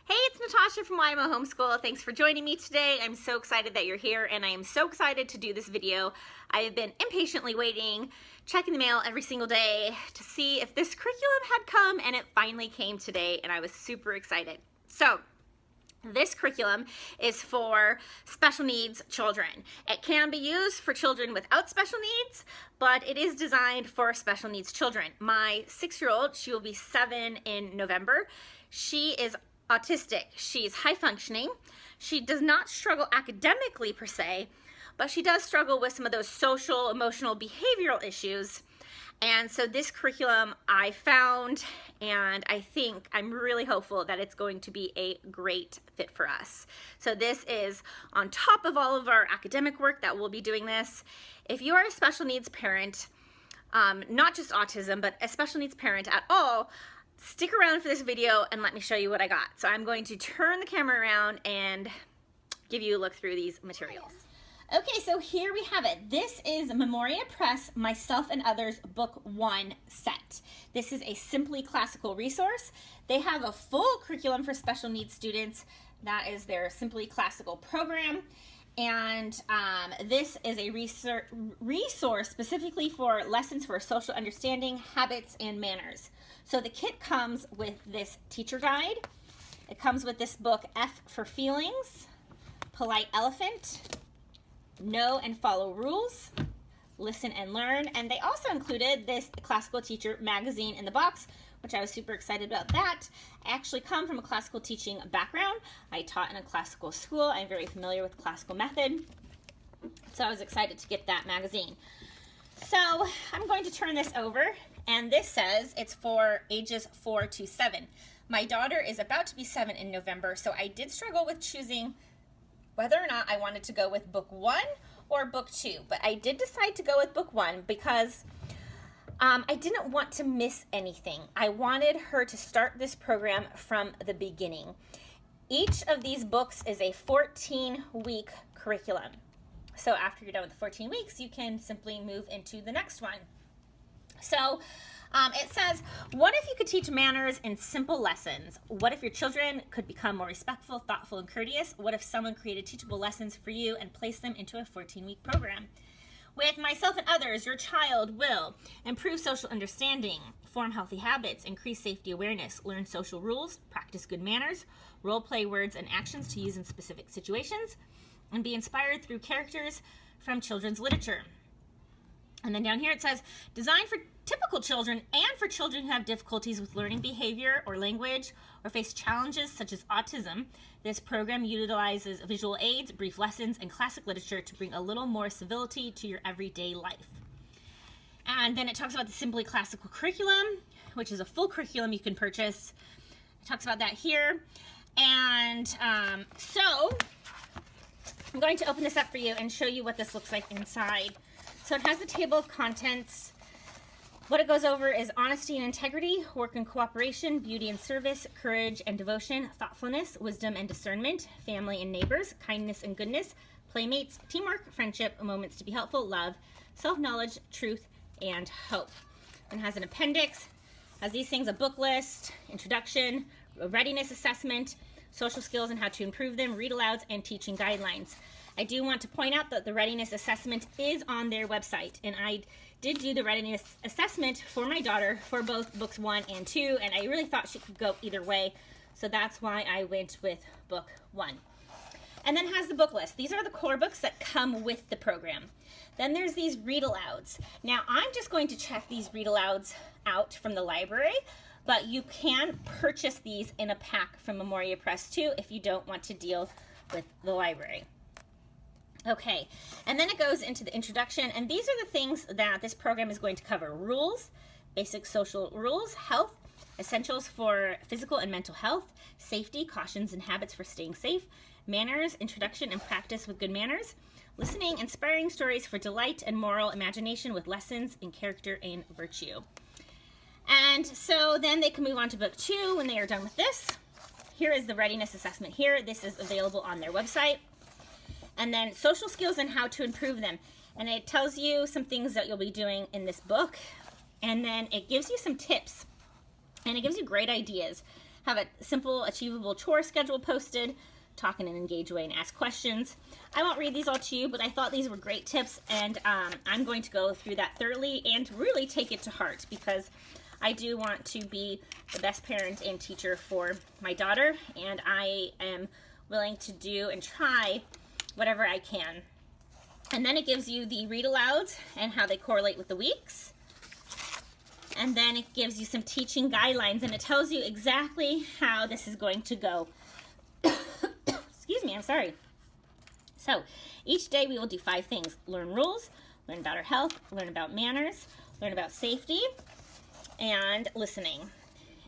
Hey, it's Natasha from YMO Homeschool. Thanks for joining me today. I'm so excited that you're here, and I am so excited to do this video. I have been impatiently waiting, checking the mail every single day to see if this curriculum had come, and it finally came today, and I was super excited. So, this curriculum is for special needs children. It can be used for children without special needs, but it is designed for special needs children. My 6-year-old, she will be 7 in November. She is autistic. She's high functioning. She does not struggle academically per se, but she does struggle with some of those social, emotional, behavioral issues. And so this curriculum I found, and I'm really hopeful that it's going to be a great fit for us. So this is on top of all of our academic work that we'll be doing this. If you are a special needs parent, not just autism, but a special needs parent at all, stick around for this video and let me show you what I got. So I'm going to turn the camera around and give you a look through these materials. Okay, so here we have it. This is Memoria Press, Myself and Others Book 1 set. This is a Simply Classical resource. They have a full curriculum for special needs students. That is their Simply Classical program. And this is a resource specifically for lessons for social understanding, habits, and manners. So the kit comes with this teacher guide. It comes with this book, F for Feelings, Polite Elephant, Know and Follow Rules, Listen and Learn, and they also included this classical teacher magazine in the box, which I was super excited about that. I actually come from a classical teaching background. I taught in a classical school. I'm very familiar with classical method, so I was excited to get that magazine. So I'm going to turn this over, and this says it's for ages 4 to 7. My daughter is about to be 7 in November, so I did struggle with choosing whether or not I wanted to go with book 1 or book 2, but I did decide to go with book 1 because I didn't want to miss anything. I wanted her to start this program from the beginning. Each of these books is a 14-week curriculum. So after you're done with the 14 weeks, you can simply move into the next one. So it says, what if you could teach manners in simple lessons? What if your children could become more respectful, thoughtful, and courteous? What if someone created teachable lessons for you and placed them into a 14-week program? With Myself and Others, your child will improve social understanding, form healthy habits, increase safety awareness, learn social rules, practice good manners, role play words and actions to use in specific situations, and be inspired through characters from children's literature. And then down here it says, designed for typical children and for children who have difficulties with learning behavior or language or face challenges such as autism, this program utilizes visual aids, brief lessons, and classic literature to bring a little more civility to your everyday life. And then it talks about the Simply Classical curriculum, which is a full curriculum you can purchase. It talks about that here. And so I'm going to open this up for you and show you what this looks like inside. So it has the table of contents. What it goes over is honesty and integrity, work and cooperation, beauty and service, courage and devotion, thoughtfulness, wisdom and discernment, family and neighbors, kindness and goodness, playmates, teamwork, friendship, moments to be helpful, love, self-knowledge, truth, and hope. And has an appendix, has these things, a book list, introduction, a readiness assessment, social skills and how to improve them, read alouds, and teaching guidelines. I do want to point out that the readiness assessment is on their website, and I did do the readiness assessment for my daughter for both books 1 and 2, and I really thought she could go either way, so that's why I went with book 1. And then has the book list. These are the core books that come with the program. Then there's these read alouds. Now I'm just going to check these read alouds out from the library, but you can purchase these in a pack from Memoria Press too if you don't want to deal with the library. Okay, and then it goes into the introduction, and these are the things that this program is going to cover. Rules, basic social rules, health, essentials for physical and mental health, safety, cautions and habits for staying safe, manners, introduction and practice with good manners, listening, inspiring stories for delight and moral imagination with lessons in character and virtue. And so then they can move on to book 2 when they are done with this. Here is the readiness assessment here. This is available on their website. And then social skills and how to improve them. And it tells you some things that you'll be doing in this book. And then it gives you some tips. And it gives you great ideas have a simple, achievable chore schedule posted. Talk in an engaged way and ask questions. I won't read these all to you, but I thought these were great tips, and I'm going to go through that thoroughly and really take it to heart, because I do want to be the best parent and teacher for my daughter, and I am willing to do and try whatever I can. And then it gives you the read alouds and how they correlate with the weeks. And then it gives you some teaching guidelines, and it tells you exactly how this is going to go. Excuse me, I'm sorry. So each day we will do 5 things. Learn rules, learn about our health, learn about manners, learn about safety, and listening.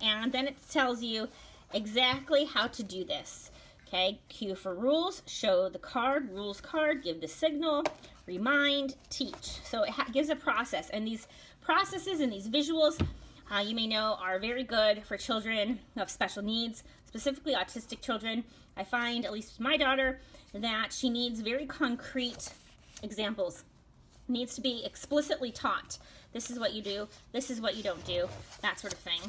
And then it tells you exactly how to do this. Okay, cue for rules, show the card, rules card, give the signal, remind, teach. So it gives a process, and these processes and these visuals, you may know, are very good for children who have special needs, specifically autistic children. I find, at least with my daughter, that she needs very concrete examples. Needs to be explicitly taught. This is what you do, this is what you don't do, that sort of thing.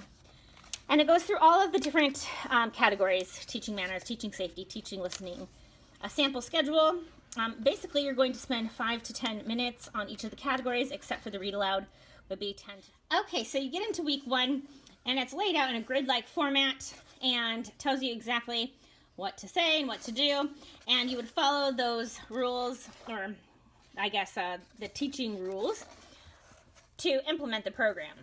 And it goes through all of the different categories: teaching manners, teaching safety, teaching listening. A sample schedule. Basically, you're going to spend 5 to 10 minutes on each of the categories, except for the read aloud would be 10. Okay, so you get into week 1, and it's laid out in a grid-like format and tells you exactly what to say and what to do. And you would follow those rules, or I guess the teaching rules, to implement the program.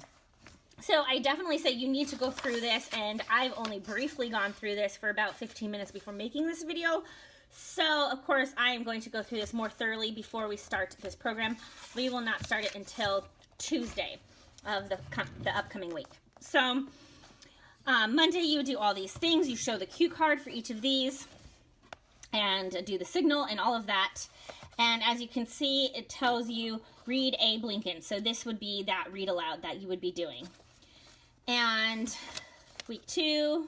So I definitely say you need to go through this, and I've only briefly gone through this for about 15 minutes before making this video. So of course I am going to go through this more thoroughly before we start this program. We will not start it until Tuesday of the upcoming week. So Monday you do all these things. You show the cue card for each of these and do the signal and all of that. And as you can see, it tells you read a Blinken. So this would be that read aloud that you would be doing. And week 2,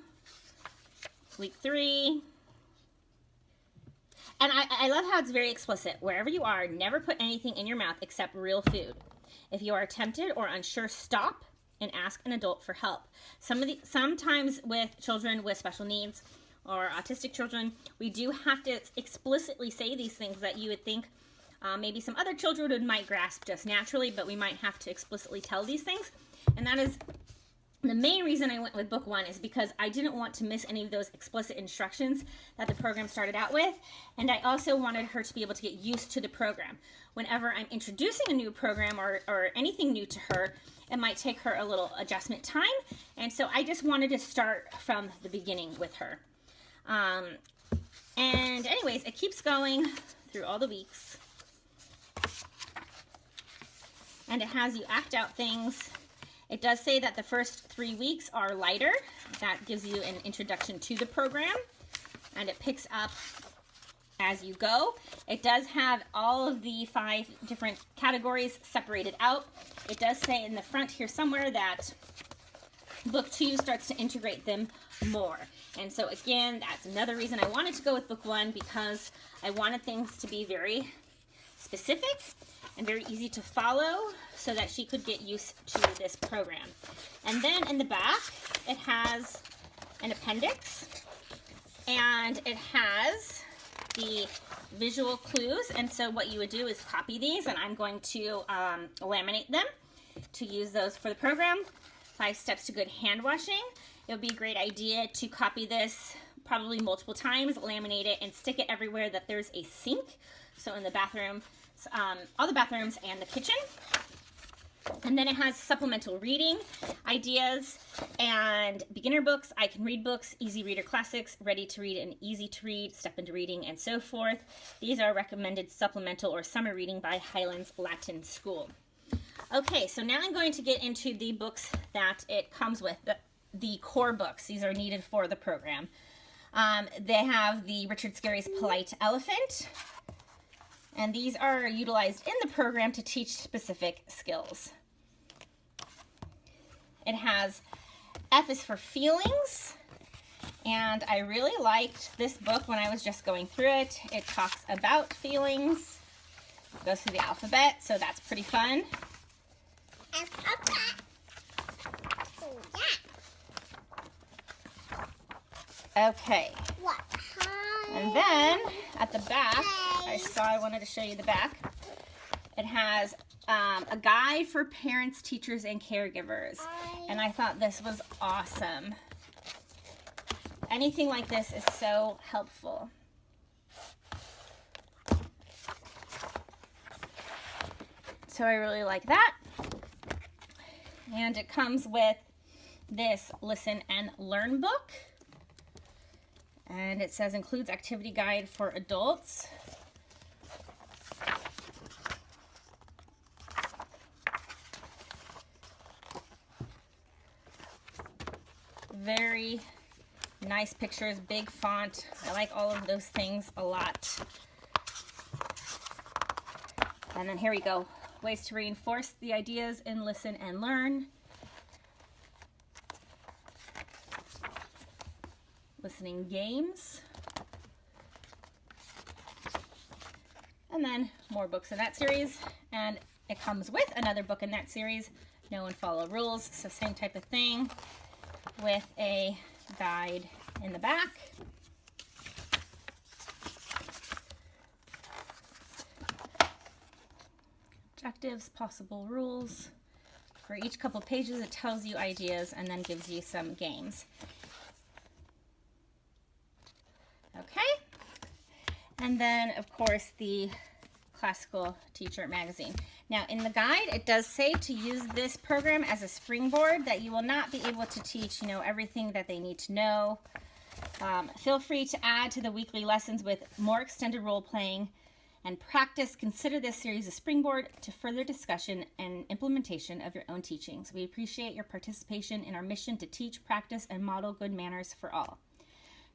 week 3, and I love how it's very explicit. Wherever you are, never put anything in your mouth except real food. If you are tempted or unsure, stop and ask an adult for help. Sometimes with children with special needs or autistic children, we do have to explicitly say these things that you would think maybe some other children might grasp just naturally, but we might have to explicitly tell these things. And that is the main reason I went with book 1, is because I didn't want to miss any of those explicit instructions that the program started out with, and I also wanted her to be able to get used to the program. Whenever I'm introducing a new program or anything new to her, it might take her a little adjustment time, and so I just wanted to start from the beginning with her. And anyways, it keeps going through all the weeks, and it has you act out things. It does say that the first 3 weeks are lighter. That gives you an introduction to the program, and it picks up as you go. It does have all of the 5 different categories separated out. It does say in the front here somewhere that book 2 starts to integrate them more. And so again, that's another reason I wanted to go with book 1, because I wanted things to be very specific and very easy to follow so that she could get used to this program. And then in the back, it has an appendix, and it has the visual clues. And so what you would do is copy these, and I'm going to laminate them to use those for the program. 5 steps to good hand washing. It would be a great idea to copy this probably multiple times, laminate it, and stick it everywhere that there's a sink. So in the bathroom, all the bathrooms and the kitchen. And then it has supplemental reading ideas and beginner books, I can read books, easy reader classics, ready to read and easy to read, step into reading, and so forth. These are recommended supplemental or summer reading by Highlands Latin School. Okay, so now I'm going to get into the books that it comes with, the core books. These are needed for the program. They have the Richard Scarry's Polite Elephant, and these are utilized in the program to teach specific skills. It has F is for Feelings, and I really liked this book when I was just going through it. It talks about feelings, it goes through the alphabet, so that's pretty fun. Okay. And then at the back, I wanted to show you the back. It has a guide for parents, teachers, and caregivers. And I thought this was awesome. Anything like this is so helpful. So I really like that. And it comes with this Listen and Learn book. And it says includes activity guide for adults. Very nice pictures, big font. I like all of those things a lot. And then here we go. Ways to reinforce the ideas in Listen and Learn. Listening games. And then more books in that series. And it comes with another book in that series, Know and Follow Rules. So same type of thing with a guide in the back. Objectives, possible rules. For each couple pages, it tells you ideas and then gives you some games. Okay. And then, of course, the Classical Teacher magazine. Now, in the guide, it does say to use this program as a springboard, that you will not be able to teach, everything that they need to know. Feel free to add to the weekly lessons with more extended role playing and practice. Consider this series a springboard to further discussion and implementation of your own teachings. We appreciate your participation in our mission to teach, practice, and model good manners for all.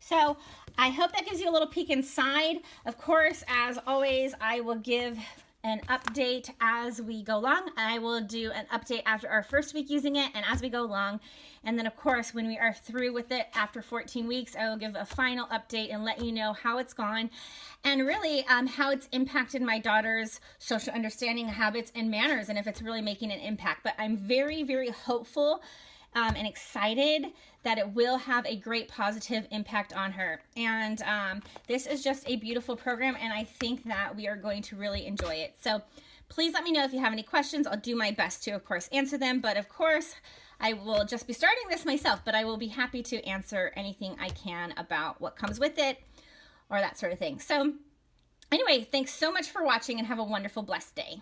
So I hope that gives you a little peek inside. Of course, as always, I will give an update as we go along. I will do an update after our first week using it and as we go along. And then, of course, when we are through with it after 14 weeks, I will give a final update and let you know how it's gone and really how it's impacted my daughter's social understanding, habits, and manners, and if it's really making an impact. But I'm very, very hopeful and excited that it will have a great positive impact on her. And this is just a beautiful program, and I think that we are going to really enjoy it. So please let me know if you have any questions. I'll do my best to, of course, answer them. But of course, I will just be starting this myself, but I will be happy to answer anything I can about what comes with it or that sort of thing. So anyway, thanks so much for watching and have a wonderful, blessed day.